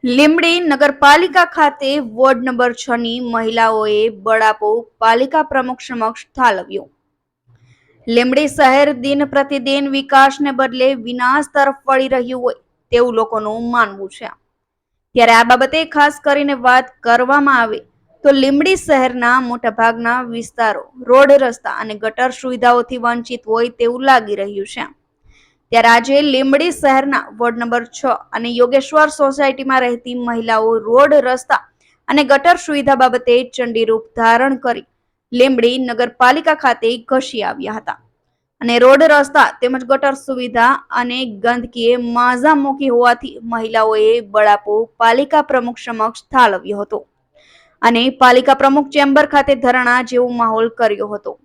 લીંબડી નગરપાલિકા ખાતે ward number 6 ની મહિલાઓએ બળાપો પાલિકા પ્રમુખ સમક્ષ ઠાલવ્યો। લીંબડી શહેર દિન પ્રતિદિન વિકાસને બદલે વિનાશ તરફ વળી રહ્યું હોય તેવું લોકોનું માનવું છે। ત્યારે આ બાબતે ખાસ કરીને વાત કરવામાં આવે તો લીંબડી શહેરના મોટાભાગના વિસ્તારો રોડ રસ્તા અને ગટર સુવિધાઓથી વંચિત હોય તેવું લાગી રહ્યું છે। ત્યારે આજે લીંબડી શહેરના વોર્ડ નંબર 6 અને યોગેશ્વર સોસાયટીમાં રહેતી મહિલાઓ રોડ રસ્તા અને ગટર સુવિધા બાબતે ચંડીરૂપ ધારણ કરી લીંબડી નગરપાલિકા ખાતે ઘસી આવ્યા હતા અને રોડ રસ્તા તેમજ ગટર સુવિધા અને ગંદકીએ માઝા મૂકી હોવાથી મહિલાઓએ બળાપો પાલિકા પ્રમુખ સમક્ષ ઠાલવ્યો હતો અને પાલિકા પ્રમુખ ચેમ્બર ખાતે ધરણા જેવો માહોલ કર્યો હતો।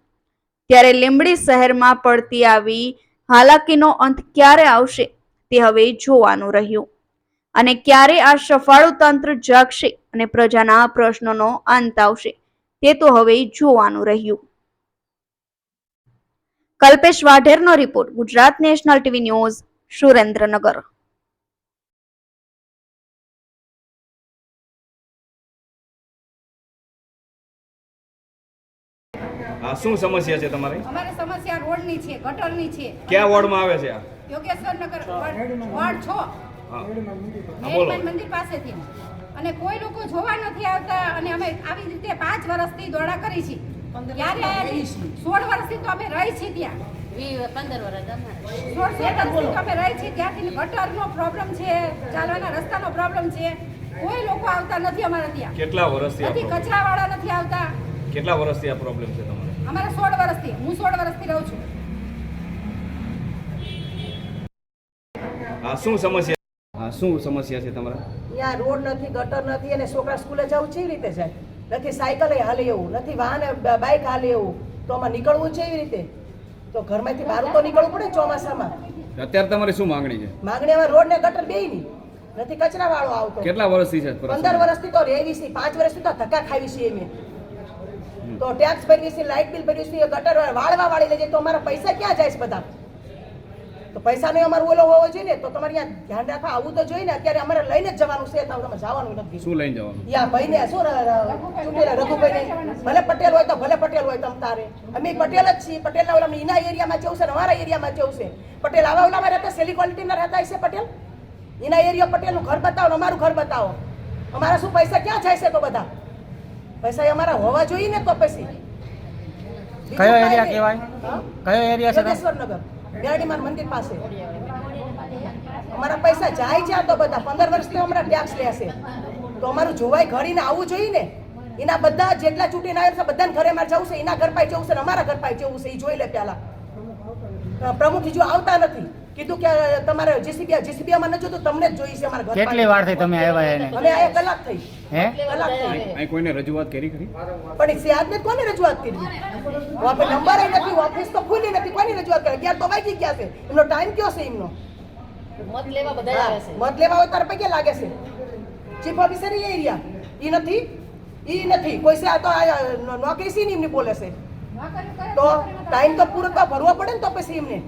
ત્યારે લીંબડી શહેરમાં પડતી આવી હાલાકીનો અંત ક્યારે આવશે તે હવે જોવાનું રહ્યું અને ક્યારે આ સફાળું તંત્ર જાગશે અને પ્રજાના પ્રશ્નોનો અંત આવશે તે તો હવે જોવાનું રહ્યું। કલ્પેશ વાઢેરનો report, Gujarat national TV news, Surendranagar. શું સમસ્યા છે તમારી? અમારી સમસ્યા રોડની છે, ગટરની છે। કયા વોર્ડમાં આવે છે આ? યોગેશ્વર નગર વોર્ડ 6 મેન મંદિર પાસેથી। અને કોઈ લોકો જોવા નથી આવતા અને અમે આવી રીતે 5 વર્ષથી દોડા કરી છે। ક્યારે આયા છે? 16 વર્ષથી તો અમે રહી છીએ ત્યાં। 15 વર્ષ અમે રહી છીએ ત્યાંથી ગટરનો પ્રોબ્લેમ છે, ચાલવાના રસ્તાનો પ્રોબ્લેમ છે। કોઈ લોકો આવતા નથી અમારા ત્યાં। કેટલા વર્ષથી નથી કચરાવાળા નથી આવતા। કેટલા વર્ષથી આ પ્રોબ્લેમ છે તમારે? અમારે 16 વર્ષથી, હું 16 વર્ષથી રહું છું। શું સમસ્યા છે તમારે? ત્યાં રોડ નથી, ગટર નથી અને છોકરા સ્કૂલે જવું કેવી રીતે જાય? નથી સાયકલ હાલે એવું, નથી વાહન બાઇક હાલે એવું, તો આમાં નીકળવું છે એવી રીતે? તો ઘરમાંથી બહાર તો નીકળવું પડે ચોમાસામાં। અત્યારે તમારી શું માંગણી છે? માંગણી હવે રોડ ને ગટર બેયની નથી, કચરા વાળો આવતો। કેટલા વર્ષથી છે? 15 વર્ષથી તો રહેવી છે, 5 વર્ષથી તો ધક્કા ખાવી છે અમે તો। ટેક્સ ભરવી છે, લાઇટ બિલ ભરવી છે, ગટર વાળવા વાળી લેજે તો અમારા પૈસા ક્યાં જાય છે બધા? તો પૈસાનો અમારો ઓલો હોવો જોઈએ ને, તો તમારે ત્યાં ધ્યાન રાખવા આવવું તો જોઈએ ને। અત્યારે અમારે લઈને જ જવાનું છે, તો તમે જવાનું નથી। શું લઈને જવાનું? યા ભાઈને શું ચૂંટેલા રઘુભાઈને, ભલે પટેલ હોય તો ભલે પટેલ હોય તમ તારે, અમે પટેલ જ છીએ। પટેલના ઓલા એના એરિયામાં કેવું છે ને અમારા એરિયામાં કેવું છે? પટેલ આવા ઓલામાં રહેતા સેલી ક્વોલિટીના રહેતા હશે પટેલ? એના એરિયા પટેલનું ઘર બતાવો, અમારું ઘર બતાવો। અમારા શું પૈસા ક્યાં જાય છે? તો બધા પૈસા અમારા હોવા જોઈએ ને। તો પછી કયો એરિયા કહેવાય? કયો એરિયા છે? યોગેશ્વરનગર મેરડીમાન મંદિર પાસે અમારા પૈસા જાય છે તો બધા 15 વર્ષથી અમારા ટેક્સ લે છે, તો અમારું જોવાય ઘડીને આવવું જોઈએ ને। એના બધા જેટલા ચૂંટીને આવ્યા છે બધાને ઘરે મારે જવું છે, એના ઘર પાસે જવું છે ને અમારા ઘર પાસે જવું છે, એ જોઈ લે પહેલા। પ્રમુખ જો આવતા નથી, કીધું કે તમારે જીસીબીમાં ન જોતું, તમને જ જોઈ છે અમારા ઘર પાસે। કેટલી વાર થઈ તમે આવ્યા એને? અમે આયા કલાક થઈ। હે કલાક થઈ। અહીં કોઈને રજૂઆત કરી ખરી? પણ સિયાદને કોને રજૂઆત કરી? આપણે નંબર નથી, ઓફિસ તો ખુલી નથી, કોની રજૂઆત કરે? 11 તો વાગી ગયા છે, એમનો ટાઈમ કયો છે? એમનો મત લેવા બધા આવે છે, મત લેવા હોય તાર પૈકી લાગે છે। ચીફ ઓફિસર એ એરિયા ઈ નથી કોઈ છે, આ તો નોકરી સી ની એમની બોલે છે, તો ટાઈમ તો પૂરો તો ભરવો પડે ને, તો પછી એમને